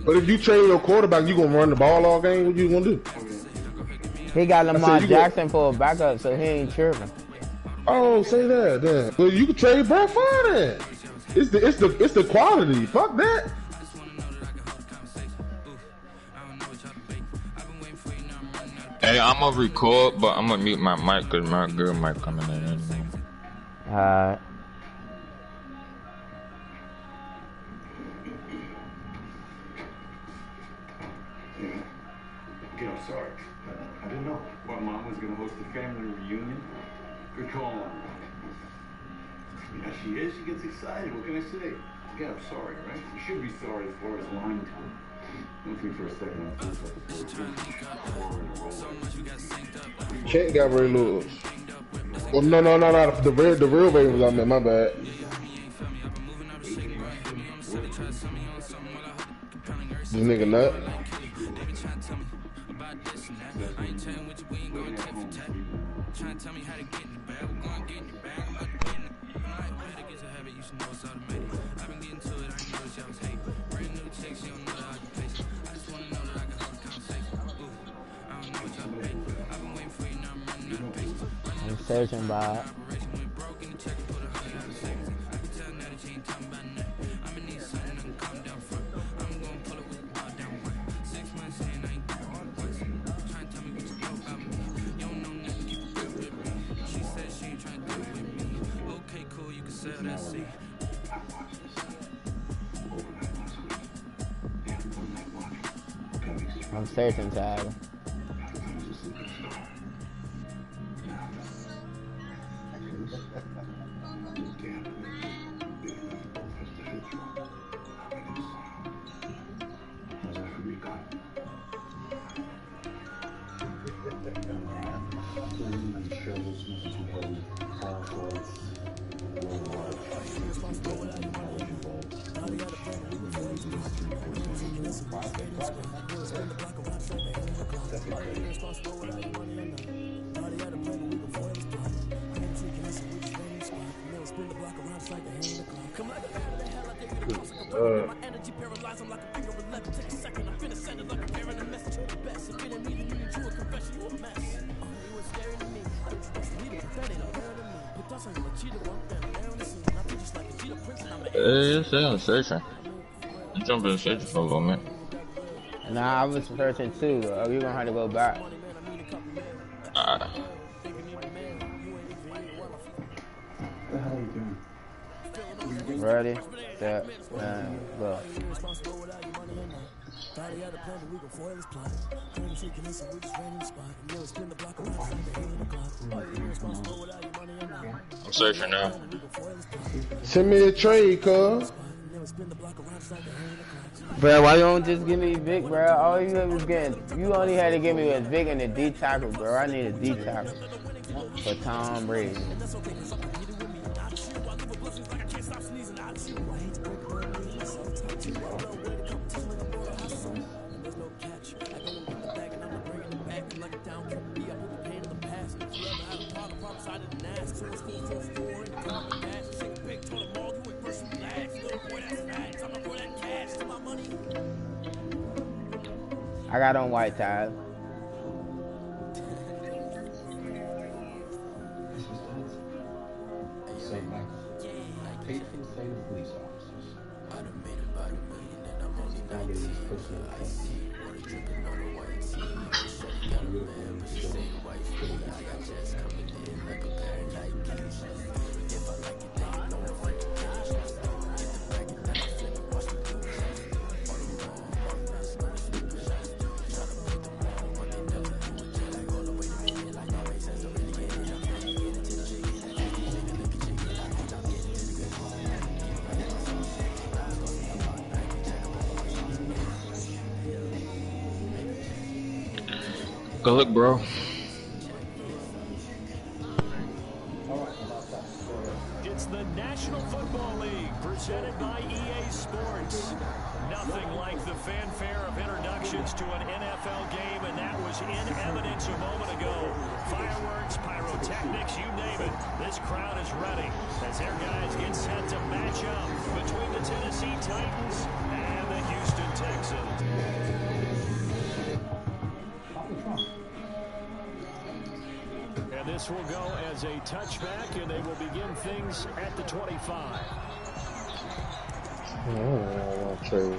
But if you trade your quarterback, you gonna run the ball all game. What you gonna do? He got Lamar Jackson for a backup, so he ain't tripping. Oh, say that then. Well, you can trade Brett Favre then. It's the quality. Fuck that. Hey, I'm gonna record, but I'm gonna mute my mic because my girl might come in there anyway. Alright. I'm sorry. I didn't know. Well, Mom was going to host a family reunion. Good call on her. Yeah, she is. She gets excited. What can I say? Yeah, I'm sorry, right? You should be sorry for us lying to her. Don't think for a second I feel like Kent got Ray Lewis. Well, no. The real Ravens, I meant, my bad. This nigga nut. I'm searching by. I'm searching, Tyler. Hey, I'm searching. I'm jumping searching for a little minute. Nah, I was searching too. You're gonna have to go back. Ready, set, and go. I'm searching now. Send me a trade, cuz. Bro, why you don't just give me Vic, bro? All you was getting, you only had to give me was Vic and a D tackle, bro. I need a D tackle for Tom Brady. I got on white ties. Go look, bro. It's the National Football League presented by EA Sports. nothing like the fanfare of introductions to an NFL game, and that was in evidence a moment ago. Fireworks, pyrotechnics, you name it. This crowd is ready as their guys get set to match up between the Tennessee Titans and the Houston Texans. And this will go as a touchback, and they will begin things at the 25. Oh, okay.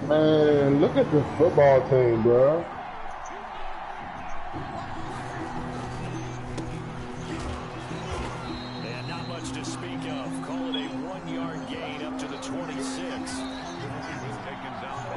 Man, look at the football team, bro. And not much to speak of. Call it a 1-yard gain up to the 26.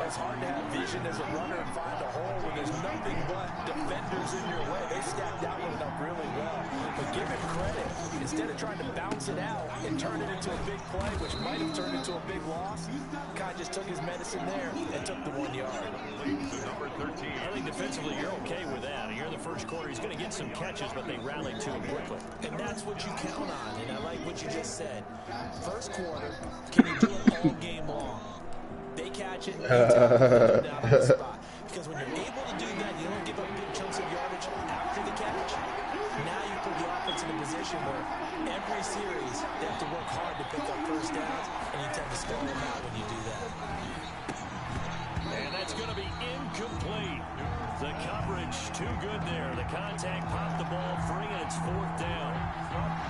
It's hard to have vision as a runner and find a hole when there's nothing but defenders in your way. They stacked that one up really well. But give him credit. Instead of trying to bounce it out and turn it into a big play, which might have turned into a big loss, Kai just took his medicine there and took the 1 yard. Number 13. I think defensively you're okay with that. Here in the first quarter, he's going to get some catches, but they rallied to him quickly. And that's what you count on. And I like what you just said. First quarter, can you do it all game long? They catch it, and down on the spot. Because when you're able to do that, you don't give up big chunks of yardage after the catch. Now you put the offense in a position where every series they have to work hard to pick up first downs, and you tend to slow them out when you do that. And that's going to be incomplete. The coverage too good there. The contact popped the ball free, and it's 4th down.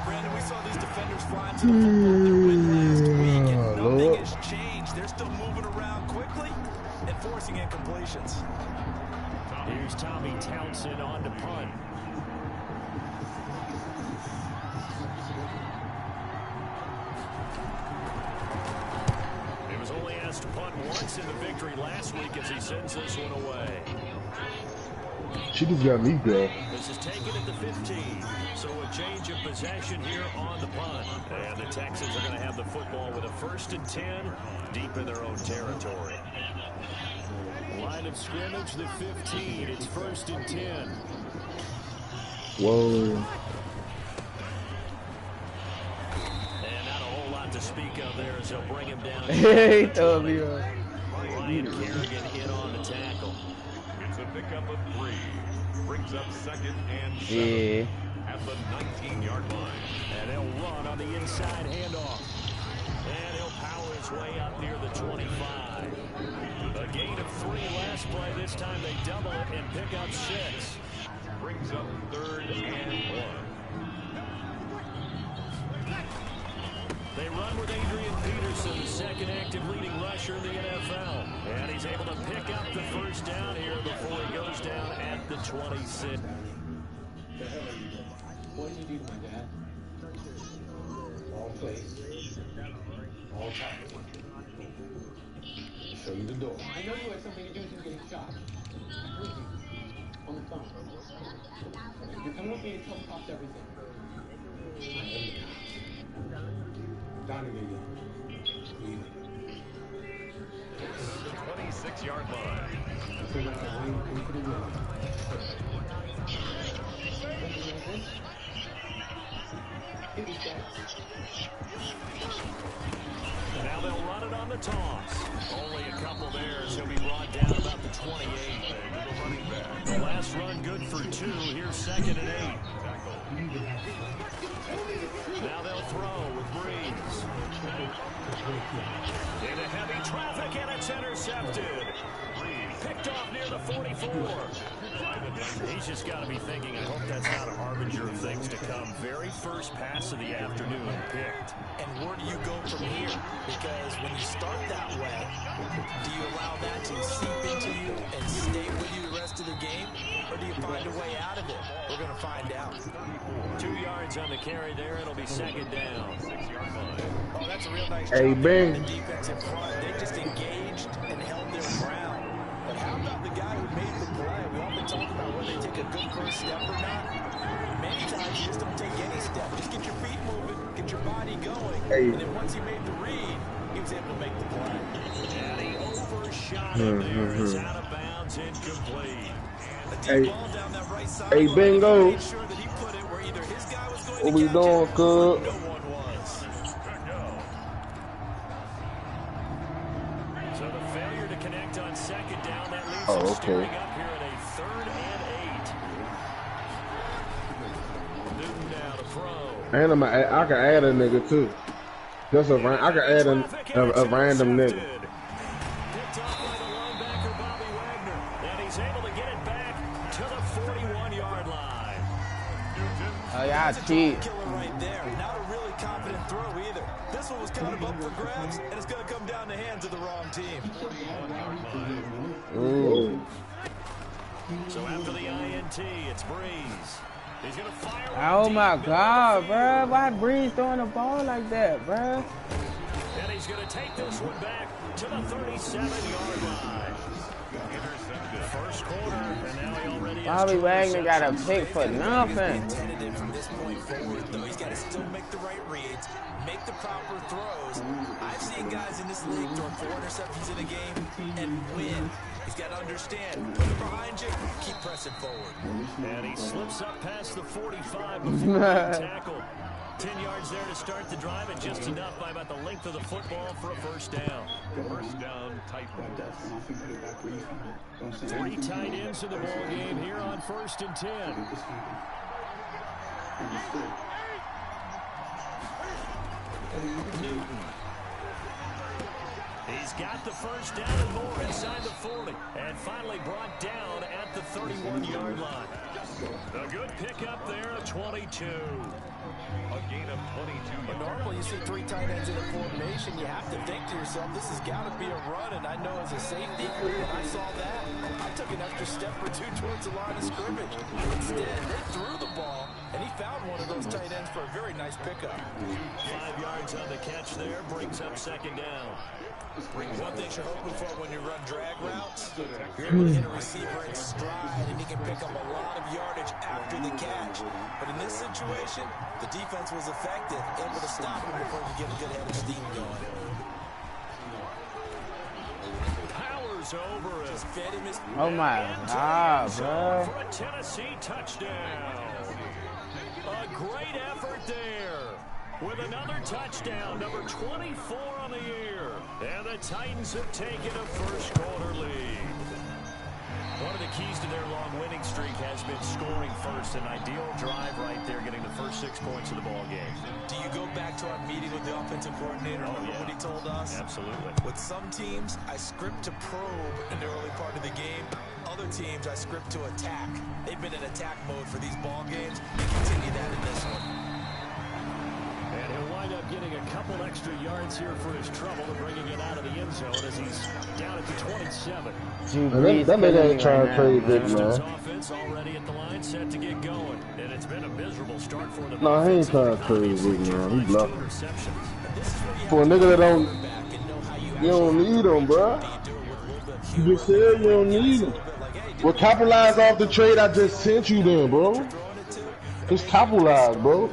Brandon, we saw these defenders flying to the football their win last week, and nothing has changed. They're still moving around quickly and forcing incompletions. Here's Tommy Townsend on to punt. He was only asked to punt once in the victory last week as he sends this one away. She just got me, bro. This is taken at the 15. So a change of possession here on the punt. And the Texans are going to have the football with a 1st and 10 deep in their own territory. Line of scrimmage, the 15. It's 1st and 10. Whoa. And not a whole lot to speak of there as they'll bring him down. He told me. Ryan Kerrigan in on the tackle. It's a pickup of 3. Brings up 2nd and 7 at the 19-yard line. And he'll run on the inside handoff. And he'll power his way up near the 25. A gain of 3 last play. This time they double it and pick up 6. Brings up 3rd and 1. They run with Adrian Peterson, the second active leading rusher in the NFL. And he's able to pick up the 1st down here before he goes down at the 26. What did you do, my dad? All place. All time. Show you the door. I know you had something to do with him getting shot. I heard you. On the phone. You're coming up here to tell the cops everything. Donnie, baby. Leave it. 26-yard line. So that's a win for the win. Now they'll run it on the toss. Only a couple there, so he'll be brought down about the 28. The last run good for 2. Here's 2nd and 8. Now they'll throw with Breeze. Into heavy traffic, and it's intercepted. Picked off near the 44. He's just got to be thinking, I hope that's not a harbinger of things to come. Very first pass of the afternoon picked. And where do you go from here? Because when you start that way, do you allow that to seep into you and stay with you the rest of the game? Or do you find a way out of it? We're going to find out. 2 yards on the carry there. It'll be 2nd down. 6-yard line. Oh, that's a real nice Hey, job Ben. on the defense in front. They just engaged and held their ground. But how about the guy who made the play? We often talk about whether they take a good first step or not. Many times you just don't take any step. Just get your feet moving, get get your body going. Hey. And then once he made the read, he was able to make the play. And he overshot him there. It's out of bounds, incomplete. A deep Hey. ball down that right side. Hey, Bingo. Made sure that he put it where either his guy was going What to we catch doing, it, cuz? or no one was. So the failure to connect on second down, that leaves Oh, him okay. staring up here at a 3rd and 8. Newton now to throw. And I can add a nigga too. Just I can add a random nigga. Picked off by the linebacker Bobby Wagner, and he's able to get it back to the 41-yard line. Oh, y'all cheat. Killer right there. Not a really confident throw either. This one was kind of up for grabs, and it's going to come down the hands of the wrong team. Ooh. So after the INT, it's Breeze. He's going to fire. Oh my God, bro. Why Breeze throwing the ball like that, bro? And he's going to take this one back to the 37-yard line. First quarter, and now he already has Bobby 2 Wagner got a receptions. pick for nothing. Tentative from this point forward, though. He's got to still make the right reads, make the proper throws. I've seen guys in this league throw 4 interceptions in a game and win. He's got to understand, put it behind you, keep pressing forward. And he slips up past the 45 before being tackled. 10 yards there to start the drive, and just enough by about the length of the football for a first down. First down, Titans. 3 tight ends in the ball game here on 1st and 10. Newton. He's got the first down and more inside the 40. And finally brought down at the 31-yard line. A good pickup there of 22. A gain of 22 But yards. normally you see 3 tight ends in a formation, you have to think to yourself, this has got to be a run, and I know as a safety, when I saw that, I took an extra step or 2 towards the line of scrimmage. Instead, they threw the ball, and he found one of those tight ends for a very nice pickup. 5 yards on the catch there, brings up second down. One thing you're hoping for when you run drag routes, you're able to hit a receiver in stride, and he can pick up a lot of yardage after the catch. But in this situation, the defense was effective, able to stop him before he could get a good head of steam going. Powers over it. Just fed him his... Oh my God, bro. For a Tennessee touchdown. A great effort there. With another touchdown, number 24 on the year. And the Titans have taken a first quarter lead. One of the keys to their long winning streak has been scoring first. An ideal drive right there, getting the first 6 points of the ball game. Do you go back to our meeting with the offensive coordinator? Remember what he told us? Absolutely. With some teams, I script to probe in the early part of the game. Other teams, I script to attack. They've been in attack mode for these ball games. Continue that in this one. And he'll wind up getting a couple extra yards here for his trouble and bringing it out of the end zone as he's down at the 27. That nigga ain't trying to trade big, Houston's man. offense already at the line, set to get going. And it's been a miserable start for them. No, he ain't trying to trade big, man. He bluffing. Interceptions. For a nigga that you don't need him, bro. You just said you don't need him. Well, capitalize off the trade I just sent you then, bro. Just capitalize, bro.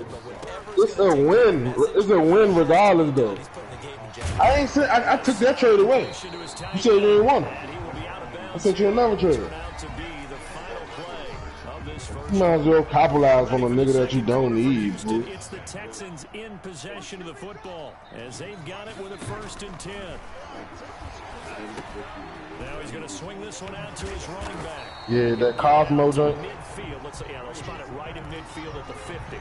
It's a win. It's a win regardless, though. I took that trade away. You said you didn't want it. I sent you another trade. You might as well capitalize on a nigga that you don't need, bro. It's the Texans in possession of the football as they've got it with a 1st and 10. Now he's going to swing this one out to his running back. Yeah, that Cosmo joint. Midfield. They'll spot it right in midfield at the 50.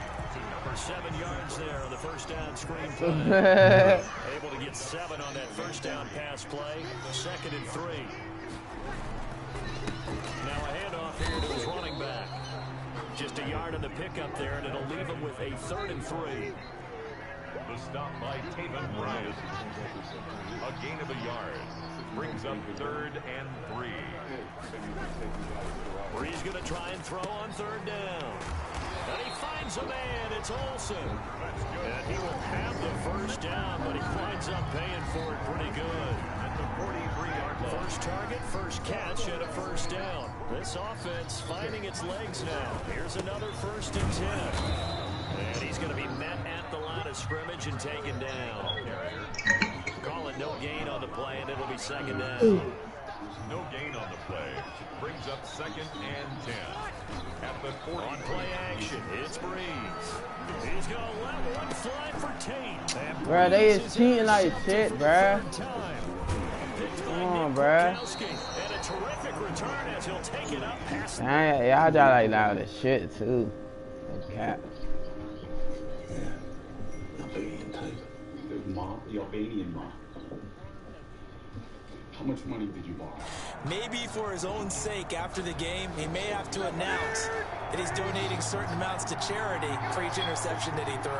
For 7 yards there on the first down screen play. Able to get 7 on that first down pass play. 2nd and 3. Now a handoff here to his running back. Just a yard on the pickup there, and it'll leave him with a 3rd and 3. The stop by Taven Bryan. A gain of a yard. Brings up 3rd and 3. Breeze going to try and throw on 3rd down. And he finds a man. It's Olsen. And he will have the first down, but he winds up paying for it pretty good. At the 43-yard line. First target, first catch, and a first down. This offense finding its legs now. Here's another 1st and 10. And he's going to be met at the line of scrimmage and taken down. Call it no gain on the play, and it'll be second down. No gain on the play. Brings up 2nd and 10. At the 40. On play action, it's Breeze. He's going to let one fly for Tate. Bruh, they is cheating like shit, bruh. Come on, bruh. And a terrific return as he'll take it up past. Dang, y'all got like loud as shit too. That's cap. The Albanian mom. How much money did you borrow? Maybe for his own sake, after the game, he may have to announce that he's donating certain amounts to charity for each interception that he threw.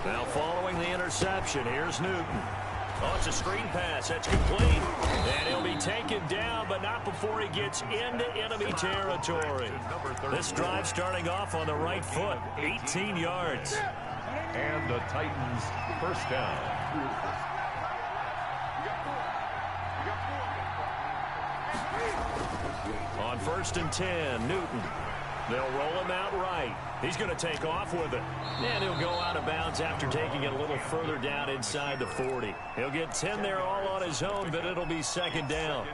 Now following the interception, here's Newton. Oh, it's a screen pass. That's complete. And he'll be taken down, but not before he gets into enemy territory. This drive starting off on the right foot. 18 yards. And the Titans first down. On 1st and 10, Newton. They'll roll him out right. He's going to take off with it. And he'll go out of bounds after taking it a little further down inside the 40. He'll get 10 there all on his own, but it'll be second down.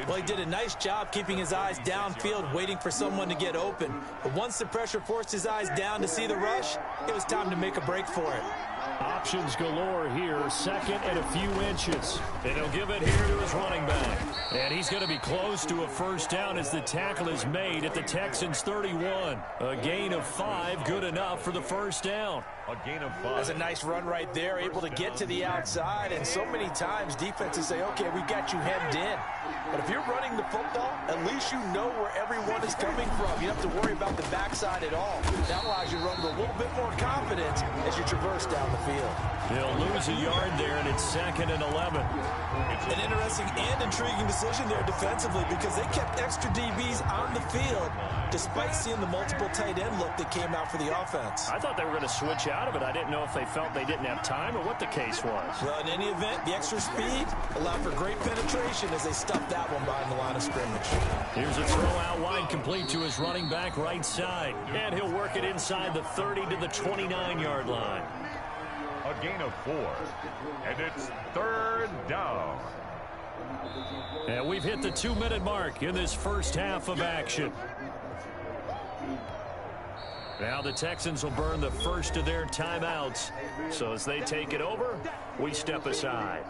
Well, he did a nice job keeping his eyes downfield, waiting for someone to get open. But once the pressure forced his eyes down to see the rush, it was time to make a break for it. Options galore here, 2nd and a few inches. And he'll give it here to his running back. And he's going to be close to a first down as the tackle is made at the Texans' 31. A gain of 5, good enough for the first down. A gain of 5. That's a nice run right there, able to get to the outside. And so many times defenses say, okay, we got you hemmed in. But if you're running the football, at least you know where everyone is coming from. You don't have to worry about the backside at all. That allows you to run with a little bit more confidence as you traverse down the field. He'll lose a yard there, and it's 2nd and 11. An interesting and intriguing decision there defensively because they kept extra DBs on the field despite seeing the multiple tight end look that came out for the offense. I thought they were going to switch out of it. I didn't know if they felt they didn't have time or what the case was. Well, in any event, the extra speed allowed for great penetration as they stuffed that one behind the line of scrimmage. Here's a throw out wide complete to his running back right side. And he'll work it inside the 30 to the 29-yard line. A gain of 4. And it's 3rd down. And we've hit the 2-minute mark in this first half of action. Now the Texans will burn the first of their timeouts. So as they take it over, we step aside.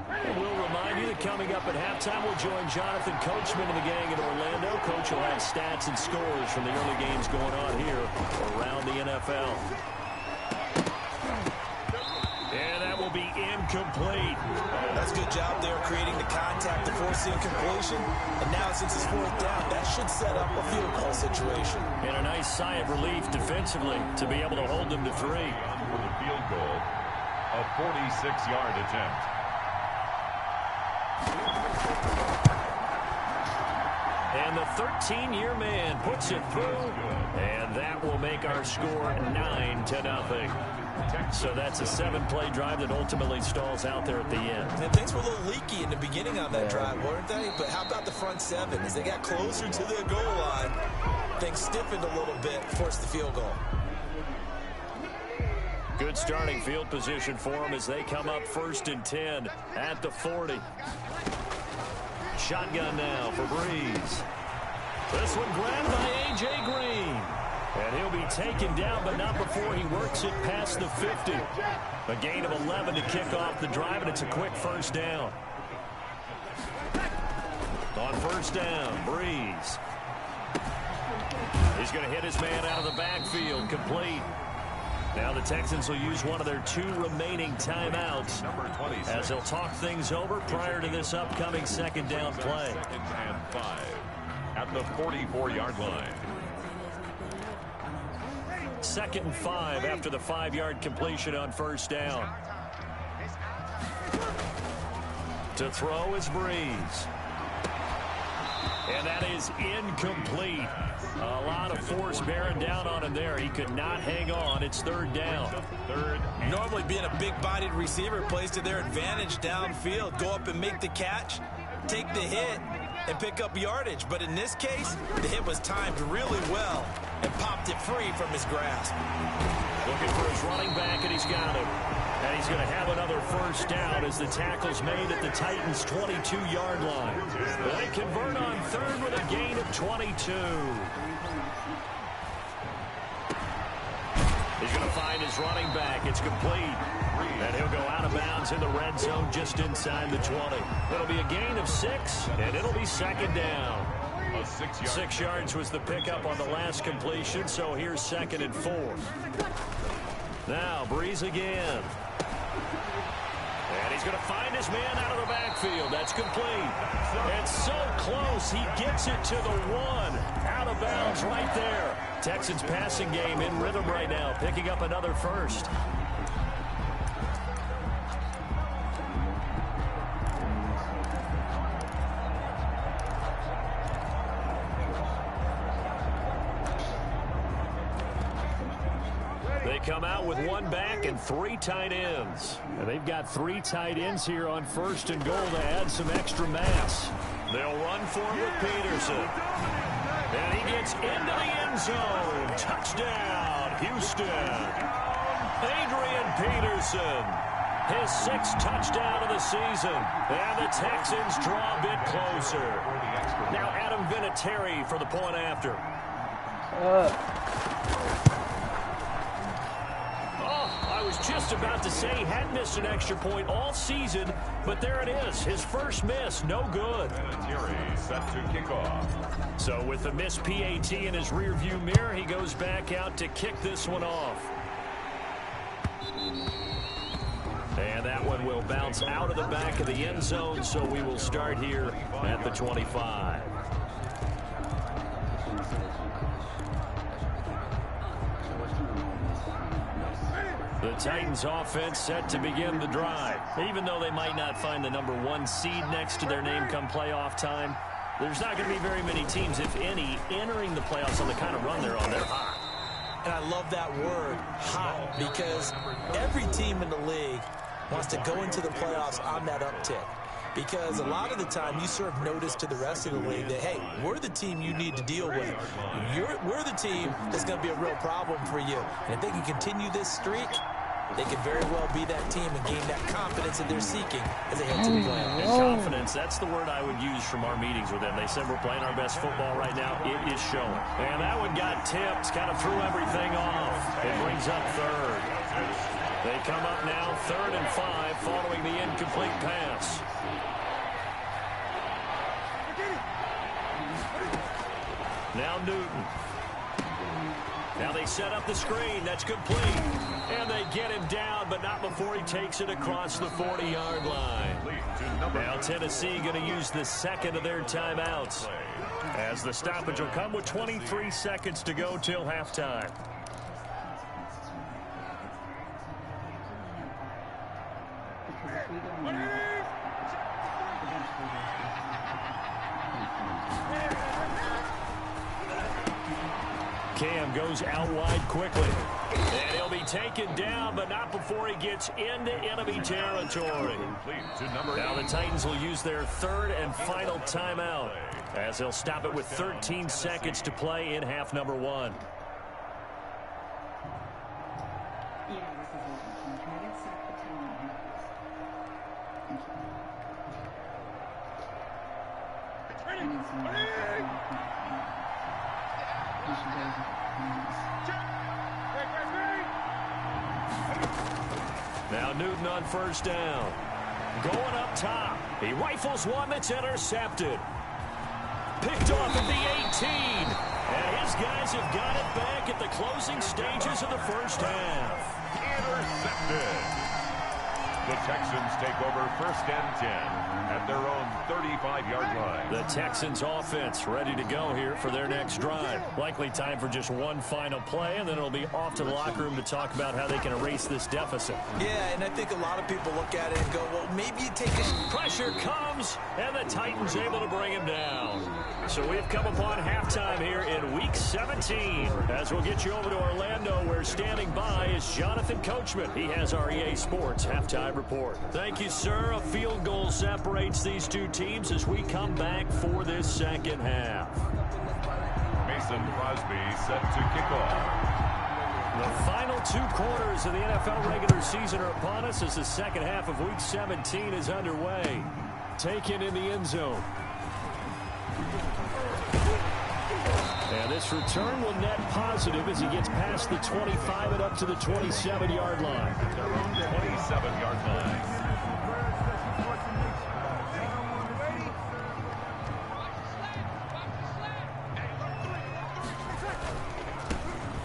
And we'll remind you that coming up at halftime, we'll join Jonathan Coachman and the gang in Orlando. Coach will have stats and scores from the early games going on here around the NFL. And that will be incomplete. That's a good job there creating the contact to force the incompletion. And now since it's 4th down, that should set up a field goal situation. And a nice sigh of relief defensively to be able to hold them to 3. For the field goal, a 46-yard attempt. And the 13-year man puts it through, and that will make our score 9-0. So that's a 7-play drive that ultimately stalls out there at the end. And things were a little leaky in the beginning on that drive, weren't they? But how about the front 7? As they got closer to the goal line, things stiffened a little bit, forced the field goal. Good starting field position for them as they come up 1st and 10 at the 40. Shotgun now for Breeze. This one grabbed by A.J. Green. And he'll be taken down, but not before he works it past the 50. A gain of 11 to kick off the drive, and it's a quick first down. On 1st down, Breeze. He's going to hit his man out of the backfield, complete. Now the Texans will use one of their 2 remaining timeouts as they'll talk things over prior to this upcoming 2nd down play. 2nd and 5 at the 44-yard line. 2nd and 5 after the 5-yard completion on 1st down. To throw is Breeze. And that is incomplete. A lot of force bearing down on him there. He could not hang on. It's third down. Normally being a big-bodied receiver plays to their advantage downfield. Go up and make the catch, take the hit, and pick up yardage. But in this case, the hit was timed really well and popped it free from his grasp. Looking for his running back, and he's got him. And he's going to have another first down as the tackle's made at the Titans' 22-yard line. They convert on third with a gain of 22. He's going to find his running back. It's complete. And he'll go out of bounds in the red zone just inside the 20. It'll be a gain of 6, and it'll be second down. 6 yards was the pickup on the last completion, so here's 2nd and 4. Now, Breeze again. And he's going to find his man out of the backfield. That's complete. It's so close. He gets it to the 1. Out of bounds right there. Texans passing game in rhythm right now, picking up another first. They come out with 1 back and 3 tight ends. And they've got 3 tight ends here on 1st and goal to add some extra mass. They'll run for it with Peterson. And he gets into the end zone. Touchdown, Houston. Adrian Peterson. His 6th touchdown of the season. And the Texans draw a bit closer. Now Adam Vinatieri for the point after. I was just about to say he hadn't missed an extra point all season, but there it is. His first miss, no good. Set to kick off. So with the missed PAT in his rearview mirror, he goes back out to kick this one off. And that one will bounce out of the back of the end zone, so we will start here at the 25. The Titans offense set to begin the drive. Even though they might not find the #1 seed next to their name come playoff time, there's not going to be very many teams, if any, entering the playoffs on the kind of run they're on. They're hot. And I love that word, hot, because every team in the league wants to go into the playoffs on that uptick. Because a lot of the time you serve notice to the rest of the league that, hey, we're the team you need to deal with. We're the team that's going to be a real problem for you. And if they can continue this streak, they could very well be that team and gain that confidence that they're seeking as they head to the playoffs. And confidence, that's the word I would use from our meetings with them. They said we're playing our best football right now. It is showing. And that one got tipped, kind of threw everything off. It brings up third. They come up now 3rd and 5 following the incomplete pass. Now Newton. Now they set up the screen. That's complete. And they get him down, but not before he takes it across the 40-yard line. Now Tennessee going to use the 2nd of their timeouts, as the stoppage will come with 23 seconds to go till halftime. Cam goes out wide quickly. And he'll be taken down, but not before he gets into enemy territory. Now the Titans will use their 3rd and final timeout, as they'll stop it with 13 seconds to play in half number 1. Now Newton on 1st down. Going up top. He rifles one that's intercepted. Picked off at the 18. And his guys have got it back at the closing stages of the first half. Intercepted. The Texans take over 1st and 10 at their own 35-yard line. The Texans offense ready to go here for their next drive. Likely time for just one final play, and then it'll be off to the locker room to talk about how they can erase this deficit. Yeah, and I think a lot of people look at it and go, well, maybe you take it. Pressure comes, and the Titans able to bring him down. So we've come upon halftime here in Week 17. As we'll get you over to Orlando, where standing by is Jonathan Coachman. He has our EA Sports halftime report. Thank you, sir. A field goal separates these two teams as we come back for this second half. Mason Crosby set to kick off. The final 2 quarters of the NFL regular season are upon us as the second half of Week 17 is underway. Taken in the end zone. And this return will net positive as he gets past the 25 and up to the 27-yard line. Their own 27-yard line.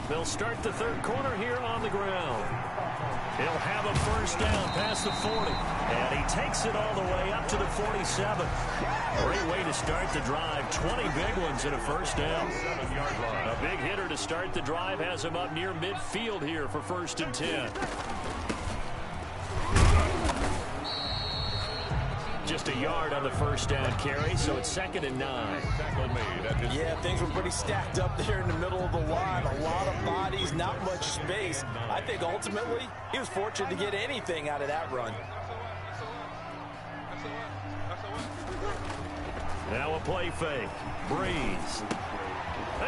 They'll start the third quarter here on the ground. He'll have a first down past the 40. And he takes it all the way up to the 47. Great way to start the drive. 20 big ones and a first down. 7-yard line. A big hitter to start the drive has him up near midfield here for 1st and 10. Just a yard on the first down carry, so it's 2nd and 9. Yeah, things were pretty stacked up there in the middle of the line. A lot of bodies, not much space. I think ultimately he was fortunate to get anything out of that run. Now a play fake. Breeze.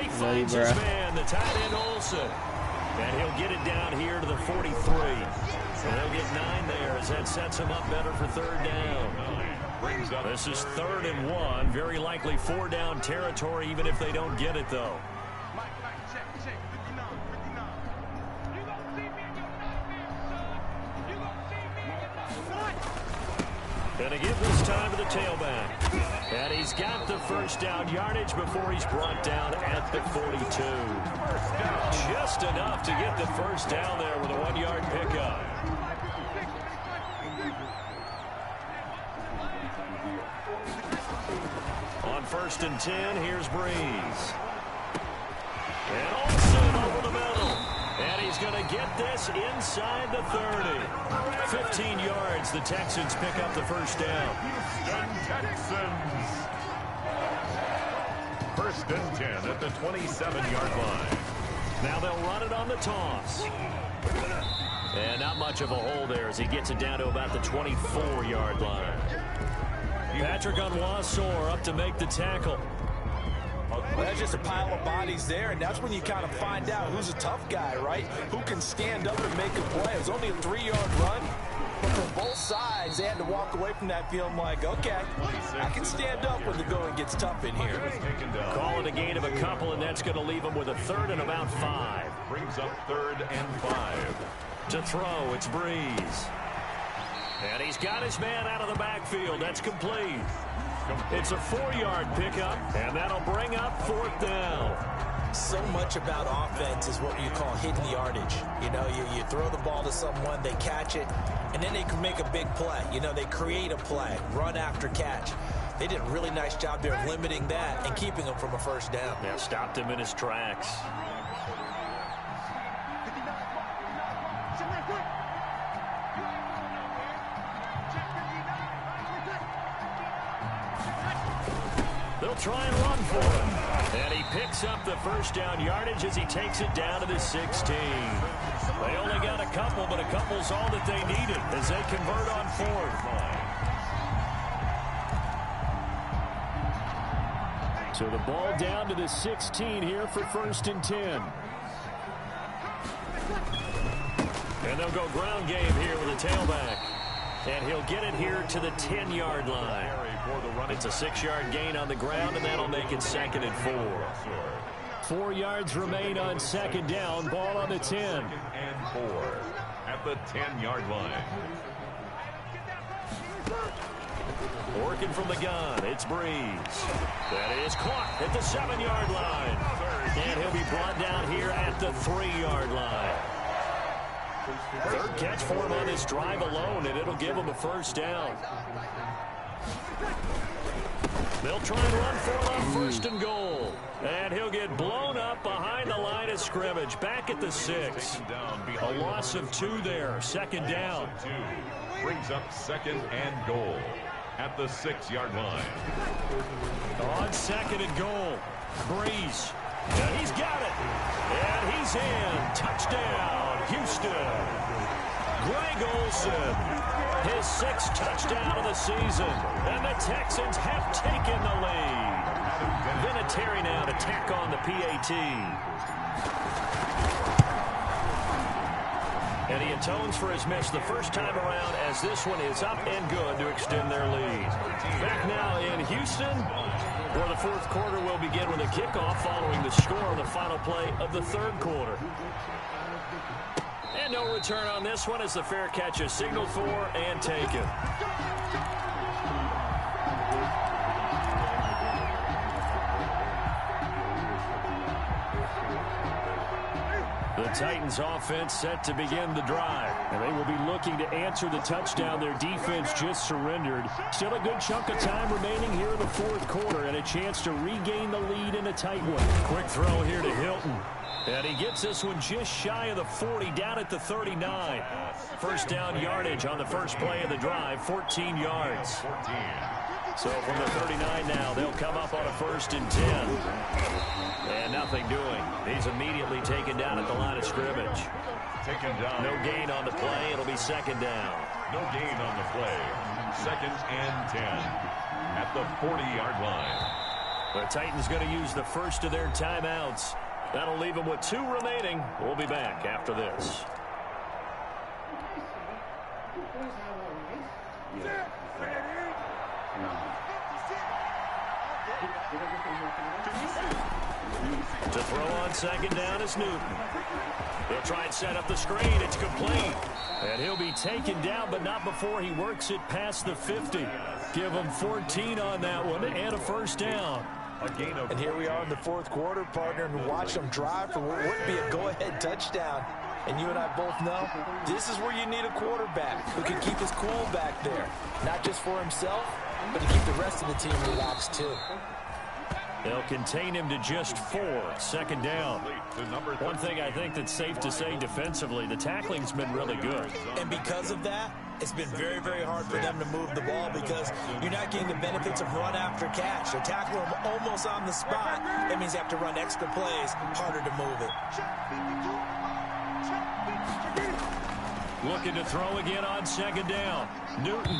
He finds his man, the tight end Olsen. And he'll get it down here to the 43. So they'll get 9 there as that sets him up better for 3rd down. This is 3rd and 1. Very likely 4-down territory, even if they don't get it, though. Gonna give this time to the tailback. And he's got the first down yardage before he's brought down at the 42. Just enough to get the first down there with a 1-yard pickup. On 1st and 10, here's Breeze. And Olsen over the middle. And he's going to get this inside the 30. 15 yards, the Texans pick up the first down. Houston Texans. 1st and 10 at the 27-yard line. Now they'll run it on the toss. And not much of a hole there as he gets it down to about the 24-yard line. Patrick Onwuasor up to make the tackle. Well, that's just a pile of bodies there, and that's when you kind of find out who's a tough guy, right? Who can stand up and make a play. It was only a 3-yard run, but for both sides, they had to walk away from that feeling like, okay, I can stand up when the going gets tough in here. Call it a gain of a couple, and that's going to leave him with a 3rd and about 5. Brings up 3rd and 5. To throw, it's Breeze. And he's got his man out of the backfield. That's complete. It's a 4-yard pickup, and that'll bring up 4th down. So much about offense is what you call hidden yardage. You know, you throw the ball to someone, they catch it, and then they can make a big play. You know, they create a play, run after catch. They did a really nice job there of limiting that and keeping him from a first down. Yeah, stopped him in his tracks. They'll try and run for him. And he picks up the first down yardage as he takes it down to the 16. They only got a couple, but a couple's all that they needed as they convert on 4th. So the ball down to the 16 here for 1st and 10. And they'll go ground game here with a tailback. And he'll get it here to the 10-yard line. It's a 6-yard gain on the ground, and that'll make it 2nd and 4. 4 yards remain on 2nd down. Ball on the 10. And 4 at the 10-yard line. Working from the gun, it's Breeze. That is caught at the 7-yard line. And he'll be brought down here at the 3-yard line. Third catch for him on this drive alone, and it'll give him a first down. They'll try and run for it on first and goal. And he'll get blown up behind the line of scrimmage. Back at the 6. A loss of 2 there. Second down. Brings up second and goal at the 6-yard line. On second and goal. Breeze. And he's got it. And he's in. Touchdown, Houston. Greg Olsen, his 6th touchdown of the season. And the Texans have taken the lead. Vinatieri now to tack on the PAT. And he atones for his miss the first time around as this one is up and good to extend their lead. Back now in Houston, where the fourth quarter will begin with a kickoff following the score on the final play of the third quarter. And no return on this one as the fair catch is signaled for and taken. The Titans offense set to begin the drive. And they will be looking to answer the touchdown their defense just surrendered. Still a good chunk of time remaining here in the fourth quarter and a chance to regain the lead in a tight one. Quick throw here to Hilton. And he gets this one just shy of the 40, down at the 39. First down yardage on the first play of the drive, 14 yards. So from the 39 now, they'll come up on a 1st and 10. And nothing doing. He's immediately taken down at the line of scrimmage. Taken down. No gain on the play. It'll be second down. No gain on the play. 2nd and 10 at the 40-yard line. The Titans going to use the first of their timeouts. That'll leave them with 2 remaining. We'll be back after this. To throw on second down is Newton. He'll try and set up the screen. It's complete. And he'll be taken down, but not before he works it past the 50. Give him 14 on that one and a first down. And here we are in the fourth quarter, partner, and watch them drive for what would be a go-ahead touchdown. And you and I both know this is where you need a quarterback who can keep his cool back there. Not just for himself, but to keep the rest of the team relaxed too. They'll contain him to just 4. Second down. One thing I think that's safe to say defensively, the tackling's been really good. And because of that, it's been very, very hard for them to move the ball because you're not getting the benefits of run after catch. They tackle him almost on the spot. That means they have to run extra plays, harder to move it. Looking to throw again on second down. Newton.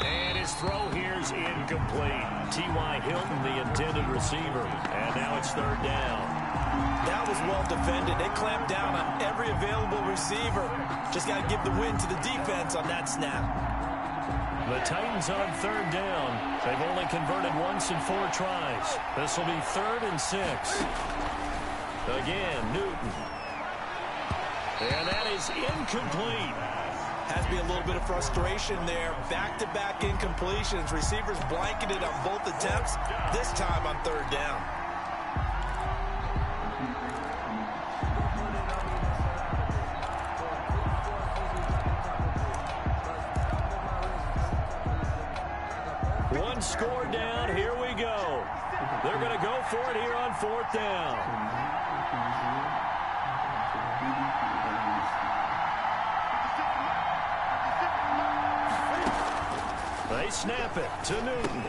And his throw here's incomplete. T.Y. Hilton, the intended receiver. And now it's third down. That was well defended. They clamped down on every available receiver. Just got to give the win to the defense on that snap. The Titans on third down. They've only converted once in 4 tries. This will be 3rd and 6. Again, Newton. And that is incomplete. Has to be a little bit of frustration there. Back-to-back incompletions. Receivers blanketed on both attempts, this time on third down. One score down. Here we go. They're going to go for it here on 4th down. They snap it to Newton.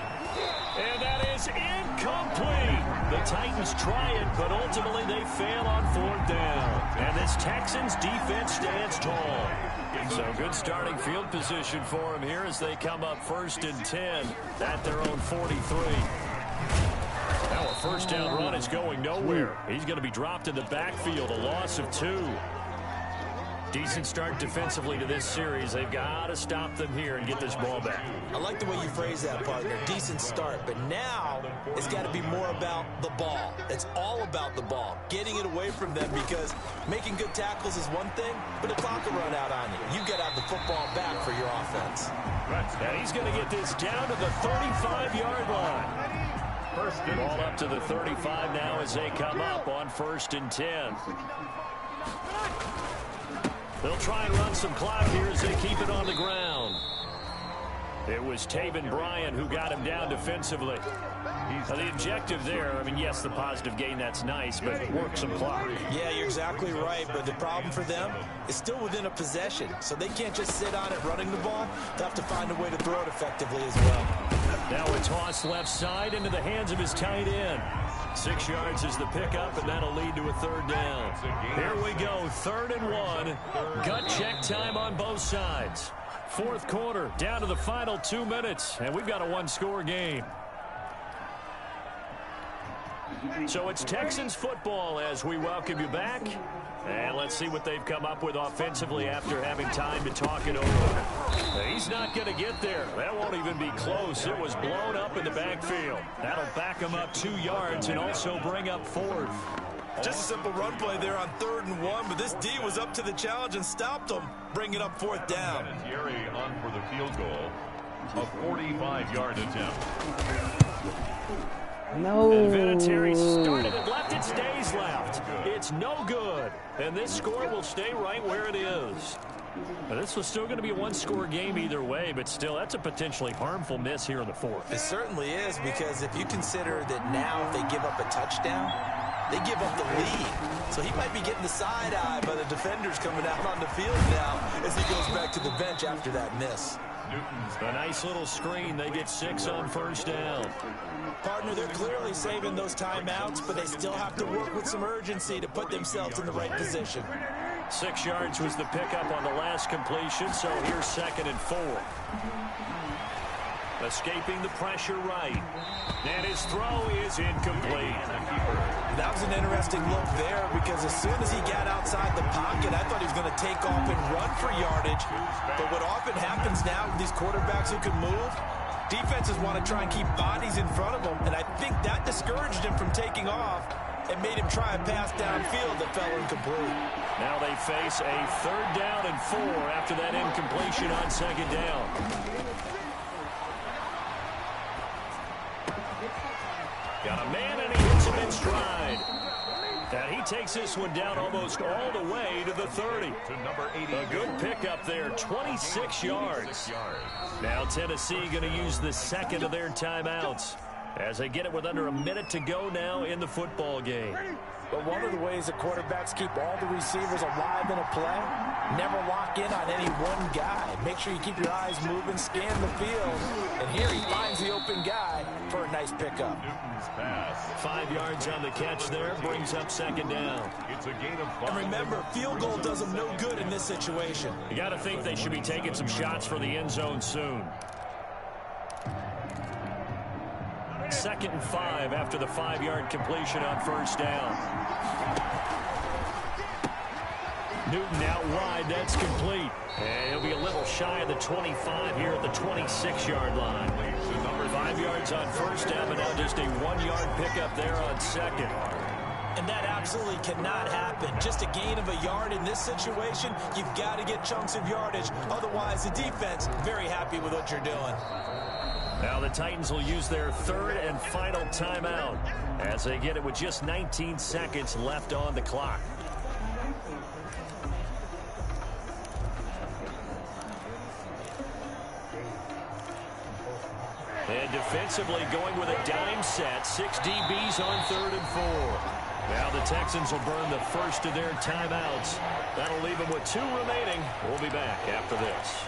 And that is incomplete. The Titans try it, but ultimately they fail on 4th down. And this Texans defense stands tall. So good starting field position for them here as they come up 1st and 10 at their own 43. Now a first down run is going nowhere. He's going to be dropped in the backfield, a loss of 2. Decent start defensively to this series. They've got to stop them here and get this ball back. I like the way you phrase that, partner. Decent start. But now it's got to be more about the ball. It's all about the ball. Getting it away from them because making good tackles is one thing, but the clock will run out on you. You've got to have the football back for your offense. And he's going to get this down to the 35-yard line. Ball up to the 35 now as they come up on 1st and 10. They'll try and run some clock here as they keep it on the ground. It was Taven Bryan who got him down defensively. The objective there, I mean, yes, the positive gain, that's nice, but work some clock. Yeah, you're exactly right, but the problem for them is still within a possession, so they can't just sit on it running the ball. They'll have to find a way to throw it effectively as well. Now a toss left side into the hands of his tight end. 6 yards is the pickup, and that'll lead to a third down. Here we go, 3rd and 1. Gut check time on both sides. 4th quarter, down to the final 2 minutes, and we've got a one-score game. So it's Texans football as we welcome you back. And let's see what they've come up with offensively after having time to talk it over. He's not going to get there. That won't even be close. It was blown up in the backfield. That'll back him up 2 yards and also bring up 4th. Just a simple run play there on 3rd and 1, but this D was up to the challenge and stopped him, bringing up 4th down. Thierry on for the field goal. A 45-yard attempt. No. And Vinatieri started it left. It stays left. It's no good. And this score will stay right where it is. Now, this was still going to be a one-score game either way, but still, that's a potentially harmful miss here in the 4th. It certainly is, because if you consider that now if they give up a touchdown, they give up the lead. So he might be getting the side-eye by the defenders coming out on the field now as he goes back to the bench after that miss. A nice little screen. They get 6 on 1st down. Partner, they're clearly saving those timeouts, but they still have to work with some urgency to put themselves in the right position. 6 yards was the pickup on the last completion, so here's 2nd and 4. Escaping the pressure right. And his throw is incomplete. That was an interesting look there, because as soon as he got outside the pocket, I thought he was going to take off and run for yardage. But what often happens now with these quarterbacks who can move, defenses want to try and keep bodies in front of them, and I think that discouraged him from taking off and made him try a pass downfield that fell incomplete. Now they face a 3rd down and 4 after that incompletion on 2nd down. Got a man, and he hits him in stride. And he takes this one down almost all the way to the 30. A good pickup there, 26 yards. Now Tennessee going to use the 2nd of their timeouts as they get it with under a minute to go now in the football game. But one of the ways that quarterbacks keep all the receivers alive in a play, never lock in on any one guy. Make sure you keep your eyes moving, scan the field. And here he finds the open guy for a nice pickup. 5 yards on the catch there, brings up 2nd down. It's a gain of 5. And remember, field goal does them no good in this situation. You got to think they should be taking some shots for the end zone soon. 2nd and 5 after the 5-yard completion on 1st down. Newton out wide, that's complete. And he'll be a little shy of the 25 here at the 26-yard line. 5 yards on 1st down, but now just a 1-yard pickup there on 2nd. And that absolutely cannot happen. Just a gain of a yard in this situation, you've got to get chunks of yardage. Otherwise, the defense, very happy with what you're doing. Now the Titans will use their 3rd and final timeout as they get it with just 19 seconds left on the clock. And defensively going with a dime set, 6 DBs on 3rd and 4. Now the Texans will burn the first of their timeouts. That'll leave them with 2 remaining. We'll be back after this.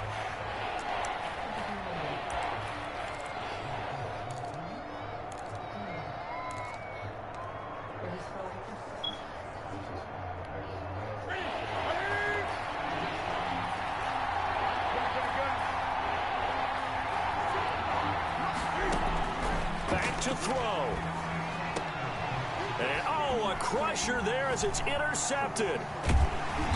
To throw. And oh, a crusher there as it's intercepted.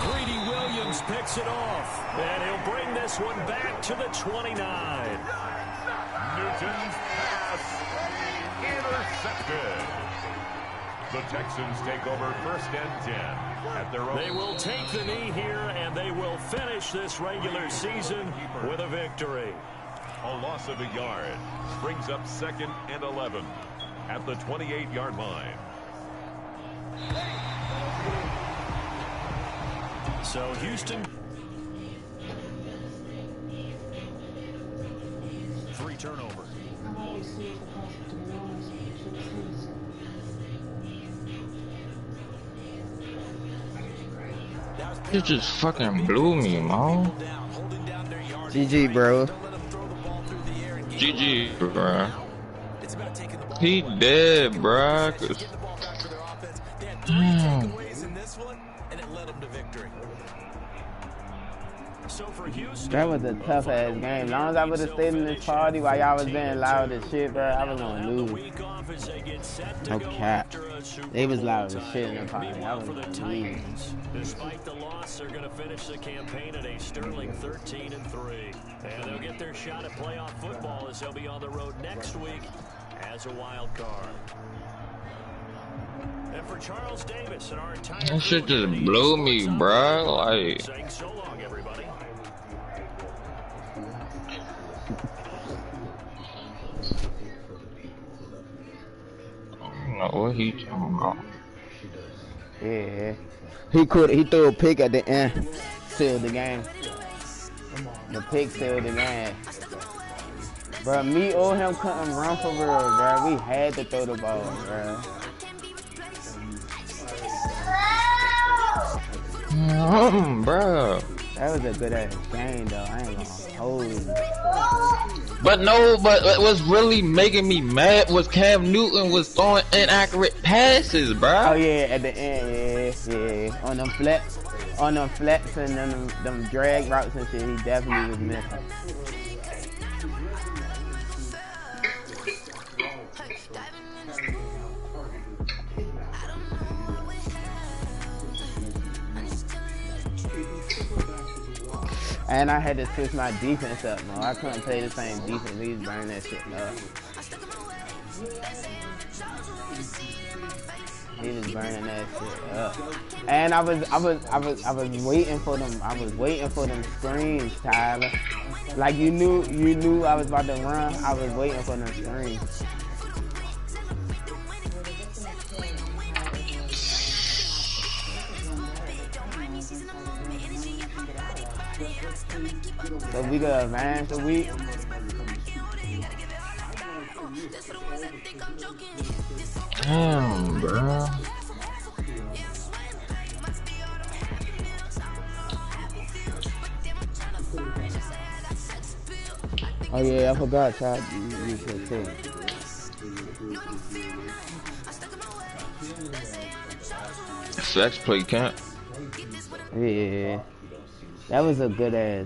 Greedy Williams picks it off. And he'll bring this one back to the 29. Newton's pass intercepted. The Texans take over 1st and 10 at their own. They will take the knee here, and they will finish this regular season with a victory. A loss of a yard brings up 2nd and 11 at the 28-yard line. So Houston turnover. You just fucking blew me, man. GG, bro. GG, bro. He dead, bro. Damn. That was a tough ass game. As long as I would have stayed in this party while y'all was being loud as shit, bro, I was gonna lose. No cap. They was loud as shit in the party. I was gonna lose. Despite the loss, they're going to finish the campaign at a sterling 13-3. And they'll get their shot at playoff football as they'll be on the road next week as a wild card. And for Charles Davis and our entire That shit just blew me, bro. Like, saying so long, everybody. I don't know what he talking about. Yeah. He threw a pick at the end. Sealed the game. The pick sealed the game. Bro, me or him couldn't run for real, bro. We had to throw the ball, bro. Bro. That was a good ass game, though. I ain't gonna hold you. But what's really making me mad was Cam Newton was throwing inaccurate passes, bro. Oh yeah, at the end, yeah. On them flats and them drag routes and shit, he definitely was missing. And I had to switch my defense up, man. I couldn't play the same defense. He was burning that shit up. He was burning that shit up. And I was waiting for them. I was waiting for them screens, Tyler. Like you knew I was about to run. I was waiting for them screens. So we could advance a week. Damn, bro. Oh yeah, I forgot, Chad. You should too. Sex play camp. Yeah, that was a good ass